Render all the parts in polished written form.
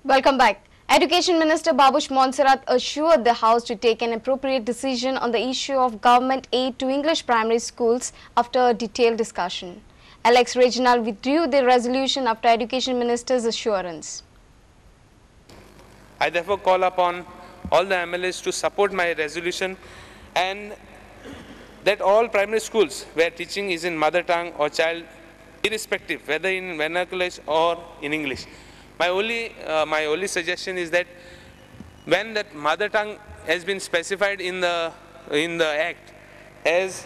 Welcome back. Education Minister Babush Montserrat assured the House to take an appropriate decision on the issue of government aid to English primary schools after a detailed discussion. Alex Reginald withdrew the resolution after Education Minister's assurance. I therefore call upon all the MLAs to support my resolution and that all primary schools where teaching is in mother tongue or child, irrespective whether in vernacular or in English. My only suggestion is that when that mother tongue has been specified in the Act as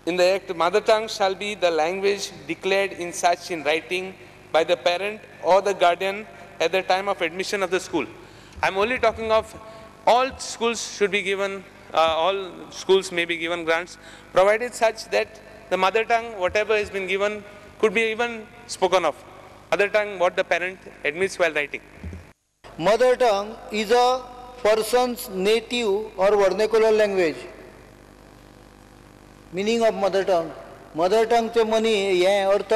in the Act, mother tongue shall be the language declared in such in writing by the parent or the guardian at the time of admission of the school. I am only talking of all schools should be given, all schools may be given grants, provided such that the mother tongue, whatever has been given, could be even spoken of. Mother tongue, what the parent admits while writing. Mother tongue is a person's native or vernacular language. Meaning of mother tongue. Mother tongue चे money हे अर्थ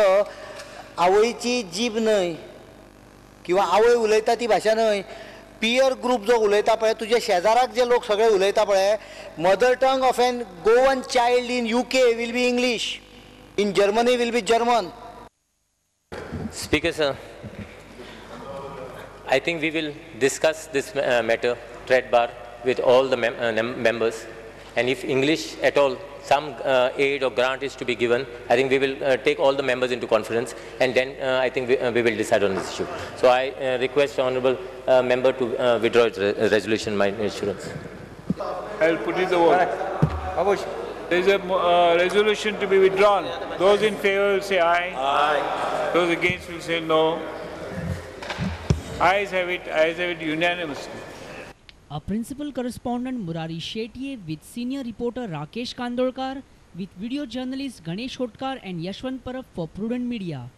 आवयची जीभ न्हय किंवा आवय उलयता ती भाषा न्हय. पियर ग्रुप जो उलयता पळय तुझे शेजाराक जे लोक सगळे उलयता पळय mother tongue of an Goan child in UK will be English, in Germany will be German. Speaker sir, I think we will discuss this matter thread bar with all the members, and if English at all some aid or grant is to be given, I think we will take all the members into conference, and then I think we will decide on this issue. So I request honourable member to withdraw its resolution, my assurance. I will put it to vote. There is a resolution to be withdrawn. Those in favour will say aye. Aye. Those against will say no. Ayes have it unanimously. Our principal correspondent Murari Shetye with senior reporter Rakesh Kandolkar with video journalist Ganesh Hotkar and Yashwant Parab for Prudent Media.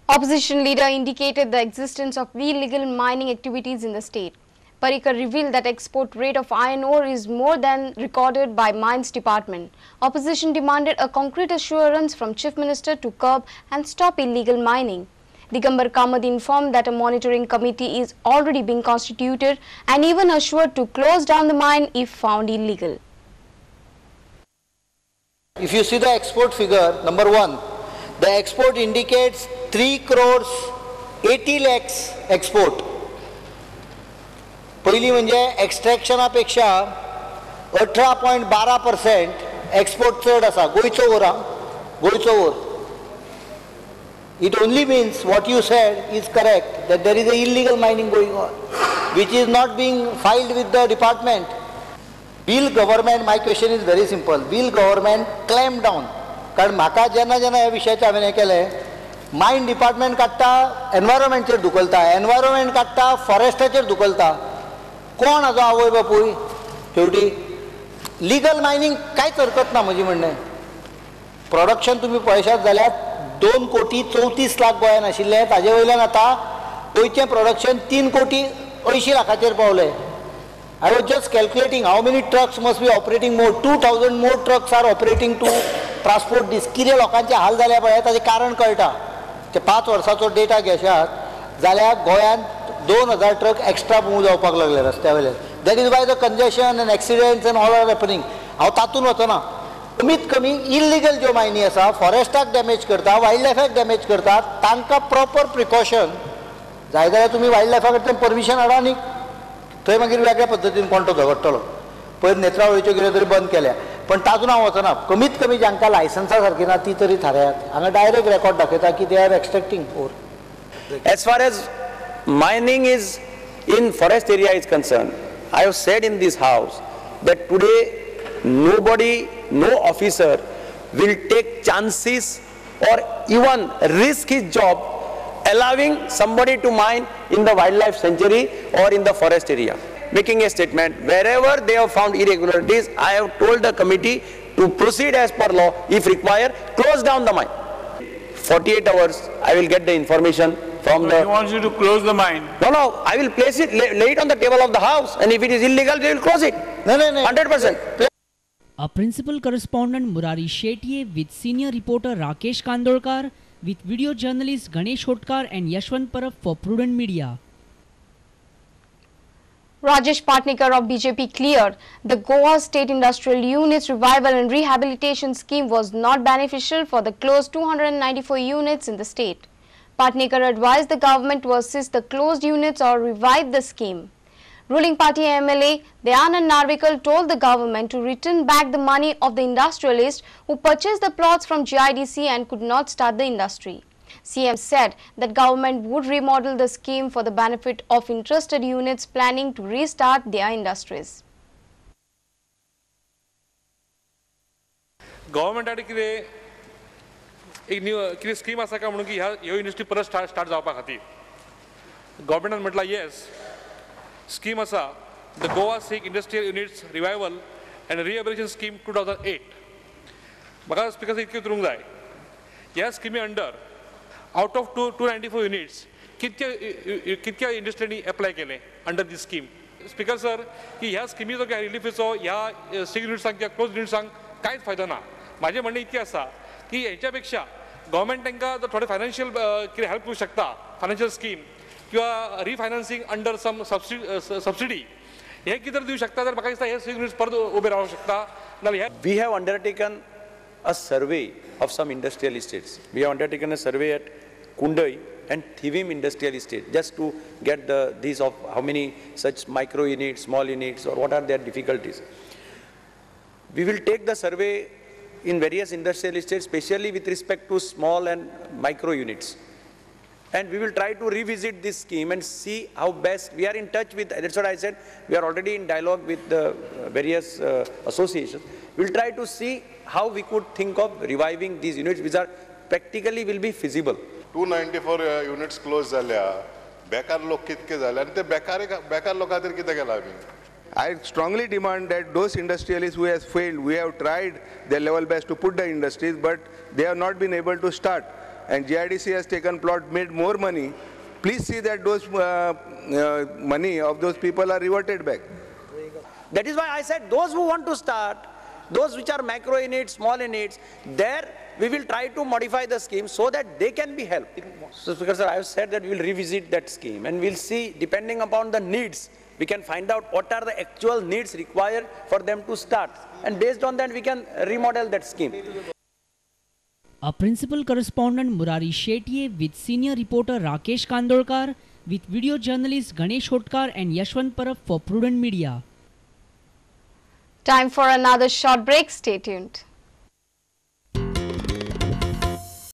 Opposition leader indicated the existence of illegal mining activities in the state. Parrikar revealed that export rate of iron ore is more than recorded by Mines Department. Opposition demanded a concrete assurance from Chief Minister to curb and stop illegal mining. Digambar Kamath informed that a monitoring committee is already being constituted and even assured to close down the mine if found illegal. If you see the export figure, number one, the export indicates 3 crores 80 lakhs export. पहिली म्हणजे एक्सट्रॅक्शनापेक्षा 18.12% export चड आसा गोयचो ओर. It only means what you said is correct, that there is a illegal mining going on, which is not being filed with the department. Will government, my question is very simple, will government clamp down? कारण म्हाका जेन्ना ह्या विशयाचेर हांवें हें केलें, मायन department काडटा एनवायरमेंटाचेर धुकलता, environment काडटा फॉरेस्टाचेर धुकलता. कोण हाजो आवय बापूय? शेवटी लिगल मायनिंग कांयच हरकत ना म्हजें म्हणणें. प्रोडक्शन तुमी पळयशात जाल्यार 2 कोटी 34 लाख गोंयान आशिल्ले, ताजे वयल्यान आतां गोंयचें प्रोडक्शन 3 कोटी 80 लाखाचेर पावलें. I was just calculating how many trucks must be operating more. 2,000 more trucks are operating to transport this. कितें लोकांचे हाल जाल्या पळय ताचें कारण कळटा. ते 5 वर्सांचो डेटा घेशात जाल्यार गोंयांत 2,000 ट्रक एक्स्ट्रा मूव जावपाक लागले रस्त्या वयल्यान. That is why the congestion and accidents and all are happening. हांव तातूंत वचना. कमीत कमी इल्लिगल ज्यो मायनी आसा फॉरेस्टाक डॅमेज करता, वायल्ड लायफाक डॅमेज करतात, तांकां प्रॉपर प्रिकॉशन जाय जाल्यार तुमी वायल्ड लायफा कडच्यान परमिशन हाडा न्ही. थंय मागीर वेगळ्या पद्दतीन कोणतो झगडटलो. पयर नेत्रावळीच्यो कितें तरी बंद केल्या, पण तातूंत हांव वचना. कमीत कमी जांकां लायसन्सा सारकी ना ती तरी थारायात. हांगा डायरेक्ट रेकॉर्ड दाखयता की they are extracting ore. As far as mining is in forest area is concerned, I have said in this house that today nobody, no officer will take chances or even risk his job allowing somebody to mine in the wildlife sanctuary or in the forest area. Making a statement, wherever they have found irregularities, I have told the committee to proceed as per law, if required, close down the mine. 48 hours, I will get the information from the... He wants you to close the mine. No, I will place it, lay it on the table of the house, and if it is illegal, they will close it. No. 100%. Our principal correspondent Murari Shetye with senior reporter Rakesh Kandolkar with video journalists Ganesh Hotkar and Yashwant Parab for Prudent Media. Rajesh Patnikar of BJP cleared the Goa State Industrial Units Revival and Rehabilitation Scheme was not beneficial for the closed 294 units in the state. Patnikar advised the government to assist the closed units or revive the scheme. Ruling party MLA Dayanand Narvikal told the government to return back the money of the industrialists who purchased the plots from GIDC and could not start the industry. CM said that government would remodel the scheme for the benefit of interested units planning to restart their industries. Government had एक new scheme आसा का म्हणून की ह्या university परत start जावपा खातीर गव्हर्मेंटान म्हटला येस स्कीम आसा the Goa state industrial units revival and rehabilitation scheme 2008 म्हाका स्पीकर इतके उतरूंक जाय ह्या स्किमी अंडर आउट ऑफ 294 युनिट्स कितक्या इंडस्ट्रीनी एप्लाय केले under this scheme speaker sir की ह्या स्किमीचो किंवा रिलीफीचो ह्या स्टेट युनिट्सांक किंवा क्लोज युनिट्सांक कांयच फायदो ना म्हाजें म्हणणें इतकें आसा की हेच्यापेक्षा गव्हर्मेंट तांकां थोडे फायनान्शियल कितें हेल्प करूंक शकता फायनान्शियल स्कीम किंवा रिफायनान्सिंग अंडर सम सबसिडी हे कितें दिवंक शकता तर म्हाका दिसता हे युनिट्स परत उबे रावंक शकता नाल्यार We have undertaken a survey of some industrial estates. We have undertaken a survey at Kundai and Thivim industrial estate just to get these of how many such micro units, small units or what are their difficulties. We will take the survey in various industrial estates, especially with respect to small and micro units. And we will try to revisit this scheme and see how best, we are in touch with, that's what I said, we are already in dialogue with the various associations. We will try to see how we could think of reviving these units which are practically will be feasible. 294 units closed झाल्या बेकार लोक कितके झाले आणि ते बेकार लोकां खातीर कितें केलां आमी I strongly demand that those industrialists who has failed, we have tried their level best to put the industries, but they have not been able to start. And GIDC has taken plot, made more money. Please see that those money of those people are reverted back. That is why I said those who want to start, those which are macro units, small units, there we will try to modify the scheme so that they can be helped. So Speaker sir, I have said that we will revisit that scheme and we'll see, depending upon the needs, we can find out what are the actual needs required for them to start. And based on that, we can remodel that scheme. Our principal correspondent Murari Shetye with senior reporter Rakesh Kandolkar with video journalists Ganesh Hotkar and Yashwant Parab for Prudent Media. Time for another short break. Stay tuned.